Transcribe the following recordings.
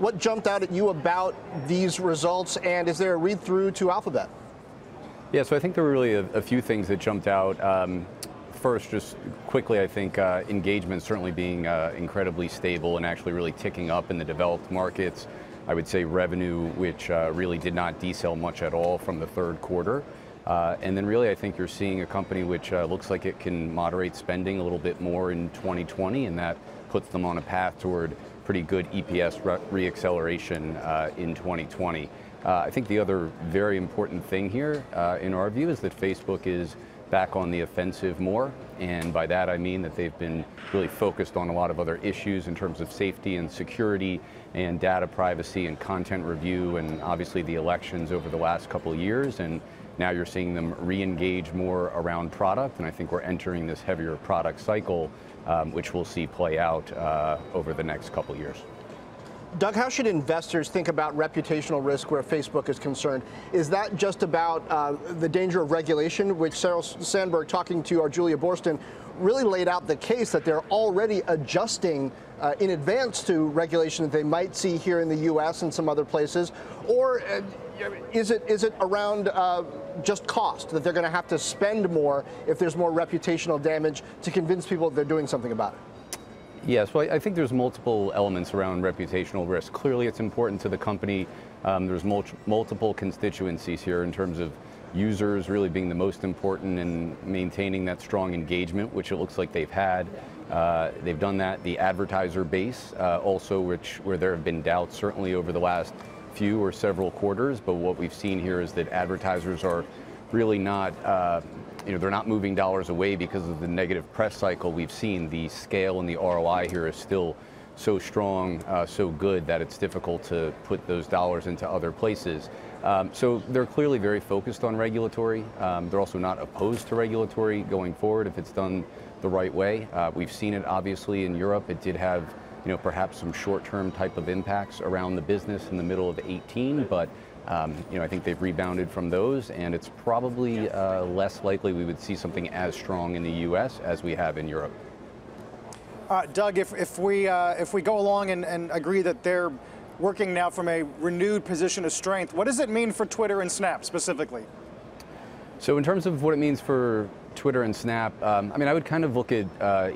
What jumped out at you about these results, and is there a read-through to Alphabet? Yeah, so I think there were really a few things that jumped out. First, just quickly, I think engagement certainly being incredibly stable and actually really ticking up in the developed markets. I would say revenue, which really did not decel much at all from the third quarter. And then really, I think you're seeing a company which looks like it can moderate spending a little bit more in 2020, and that puts them on a path toward pretty good EPS re-acceleration in 2020. I think the other very important thing here, in our view, is that Facebook is back on the offensive more, and by that I mean that they've been really focused on a lot of other issues in terms of safety and security and data privacy and content review, and obviously the elections over the last couple of years, and now you're seeing them re-engage more around product, and I think we're entering this heavier product cycle, which we'll see play out over the next couple of years. Doug, how should investors think about reputational risk where Facebook is concerned? Is that just about the danger of regulation, which Sheryl Sandberg, talking to our Julia Boorstin, really laid out the case that they're already adjusting in advance to regulation that they might see here in the U.S. and some other places? Or is it around just cost, that they're going to have to spend more if there's more reputational damage to convince people that they're doing something about it? Yes, well, I think there's multiple elements around reputational risk. Clearly, it's important to the company. There's multiple constituencies here in terms of users really being the most important in maintaining that strong engagement, which it looks like they've had. They've done that. The advertiser base also, where there have been doubts certainly over the last few or several quarters, but what we've seen here is that advertisers are really not they're not moving dollars away because of the negative press cycle we've seen. The scale and the ROI here is still so strong, so good that it's difficult to put those dollars into other places. So they're clearly very focused on regulatory. They're also not opposed to regulatory going forward if it's done the right way. We've seen it obviously in Europe. It did have perhaps some short-term type of impacts around the business in the middle of 2018, but I think they've rebounded from those, and it's probably less likely we would see something as strong in the U.S. as we have in Europe. Doug, if we go along and agree that they're working now from a renewed position of strength, what does it mean for Twitter and Snap specifically? So in terms of what it means for Twitter and Snap, I would kind of look at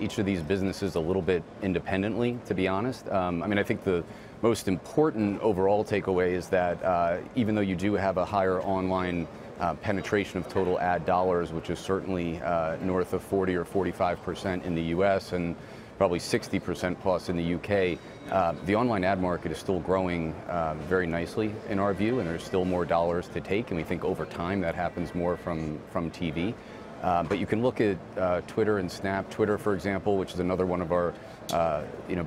each of these businesses a little bit independently, to be honest. I think the most important overall takeaway is that even though you do have a higher online penetration of total ad dollars, which is certainly north of 40 or 45% in the US and probably 60% plus in the UK, the online ad market is still growing very nicely in our view, and there's still more dollars to take, and we think over time that happens more from TV. But you can look at Twitter and Snap. Twitter, for example, which is another one of our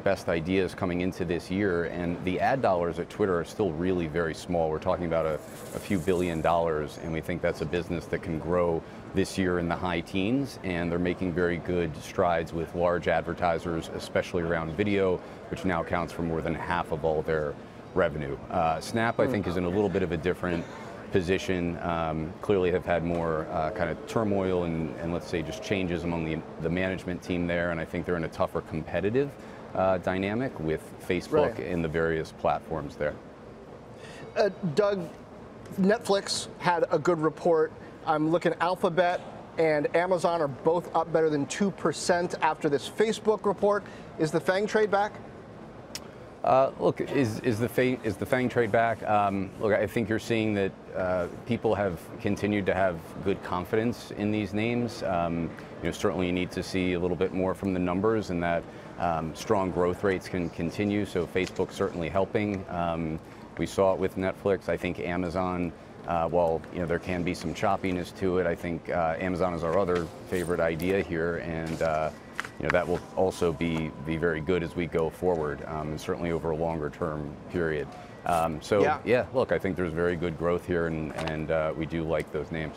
best ideas coming into this year, and the ad dollars at Twitter are still really very small. We're talking about a few $1 billion, and we think that's a business that can grow this year in the high teens, and they're making very good strides with large advertisers, especially around video, which now accounts for more than half of all their revenue. Snap, I think, is in a little bit of a different position. Clearly have had more kind of turmoil and let's say just changes among the management team there, and I think they're in a tougher competitive dynamic with Facebook and the various platforms there. Doug, Netflix had a good report. I'm looking at Alphabet and Amazon are both up better than 2% after this Facebook report. Is the FANG trade back? Look, is the FANG trade back? Look, I think you're seeing that people have continued to have good confidence in these names. Certainly you need to see a little bit more from the numbers, and that strong growth rates can continue. So Facebook's certainly helping. We saw it with Netflix. I think Amazon, while there can be some choppiness to it, I think Amazon is our other favorite idea here, and that will also be very good as we go forward, and certainly over a longer term period. Yeah, look, I think there's very good growth here, and we do like those names.